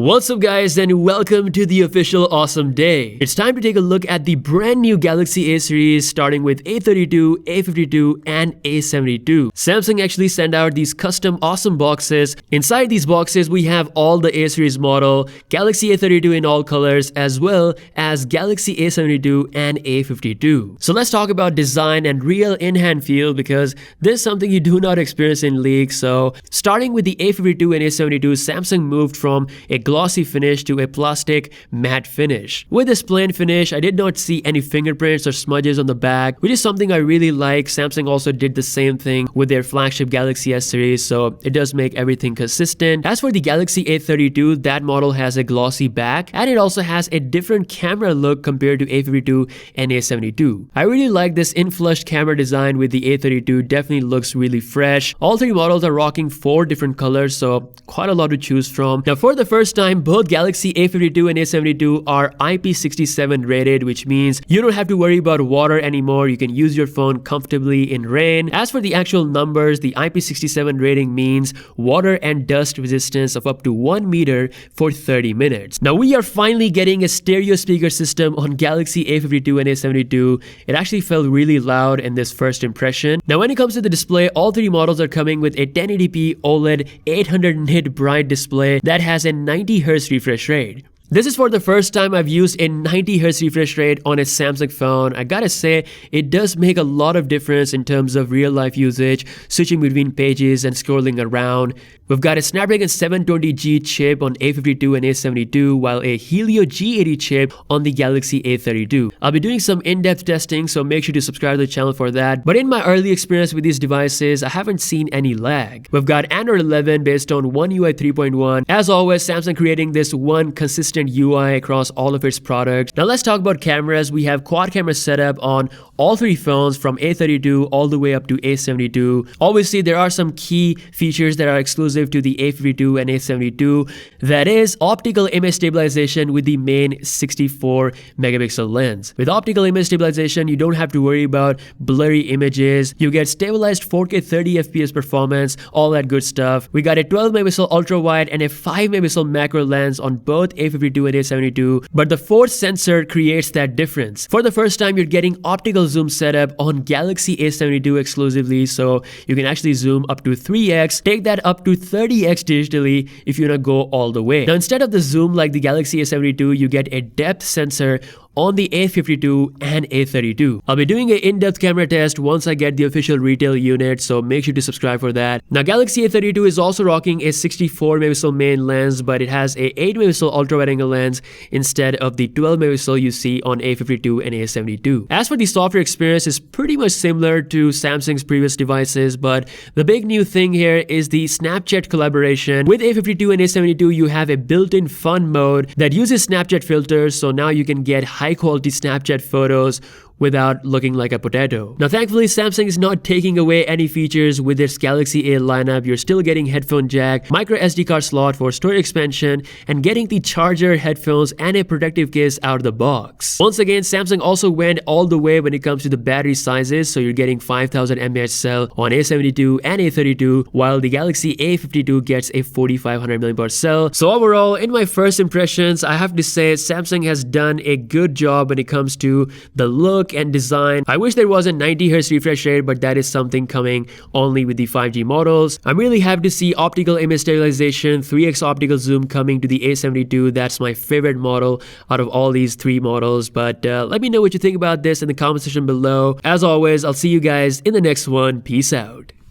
What's up guys, and welcome to the official awesome day. It's time to take a look at the brand new Galaxy A series starting with A32, A52 and A72. Samsung actually sent out these custom awesome boxes. Inside these boxes we have all the A series model, Galaxy A32 in all colors as well as Galaxy A72 and A52. So let's talk about design and real in-hand feel because this is something you do not experience in leaks. So starting with the A52 and A72, Samsung moved from a glossy finish to a plastic matte finish. With this plain finish, I did not see any fingerprints or smudges on the back, which is something I really like. Samsung also did the same thing with their flagship Galaxy S series, so it does make everything consistent. As for the Galaxy A32, that model has a glossy back and it also has a different camera look compared to A52 and A72. I really like this influshed camera design with the A32, definitely looks really fresh. All three models are rocking 4 different colors, so quite a lot to choose from. Now for the first time, both Galaxy A52 and A72 are IP67 rated, which means you don't have to worry about water anymore. You can use your phone comfortably in rain. As for the actual numbers, the IP67 rating means water and dust resistance of up to 1 meter for 30 minutes. Now we are finally getting a stereo speaker system on Galaxy A52 and A72. It actually felt really loud in this first impression. Now when it comes to the display, all three models are coming with a 1080p OLED 800 nit bright display that has a 90Hz refresh rate. This is for the first time I've used a 90Hz refresh rate on a Samsung phone. I gotta say, it does make a lot of difference in terms of real life usage, switching between pages and scrolling around. We've got a Snapdragon 720G chip on A52 and A72, while a Helio G80 chip on the Galaxy A32. I'll be doing some in-depth testing, so make sure to subscribe to the channel for that. But in my early experience with these devices, I haven't seen any lag. We've got Android 11 based on One UI 3.1. As always, Samsung creating this one consistent UI across all of its products. Now let's talk about cameras. We have quad camera setup on all three phones from A32 all the way up to A72. Obviously, there are some key features that are exclusive to the A52 and A72. That is optical image stabilization with the main 64 megapixel lens. With optical image stabilization, you don't have to worry about blurry images. You get stabilized 4K 30 FPS performance, all that good stuff. We got a 12 megapixel ultra wide and a 5 megapixel macro lens on both A52 and A72, but the fourth sensor creates that difference. For the first time, you're getting optical zoom setup on Galaxy A72 exclusively, so you can actually zoom up to 3x, take that up to 30x digitally if you want to go all the way. Now instead of the zoom like the Galaxy A72, you get a depth sensor on the A52 and A32. I'll be doing an in-depth camera test once I get the official retail unit, so make sure to subscribe for that. Now Galaxy A32 is also rocking a 64 megapixel main lens, but it has a 8 megapixel ultra wide angle lens instead of the 12 megapixel you see on A52 and A72. As for the software experience, is pretty much similar to Samsung's previous devices, but the big new thing here is the Snapchat collaboration. With A52 and A72, you have a built-in fun mode that uses Snapchat filters, so now you can get high quality Snapchat photos without looking like a potato. Now thankfully, Samsung is not taking away any features with its Galaxy A lineup. You're still getting headphone jack, micro SD card slot for storage expansion, and getting the charger, headphones, and a protective case out of the box. Once again, Samsung also went all the way when it comes to the battery sizes, so you're getting 5000 mAh cell on A72 and A32, while the Galaxy A52 gets a 4500 mAh cell. So overall, in my first impressions, I have to say Samsung has done a good job when it comes to the look and design. I wish there was a 90Hz refresh rate, but that is something coming only with the 5G models. I'm really happy to see optical image stabilization, 3x optical zoom coming to the A72. That's my favorite model out of all these 3 models. But let me know what you think about this in the comment section below. As always, I'll see you guys in the next one. Peace out.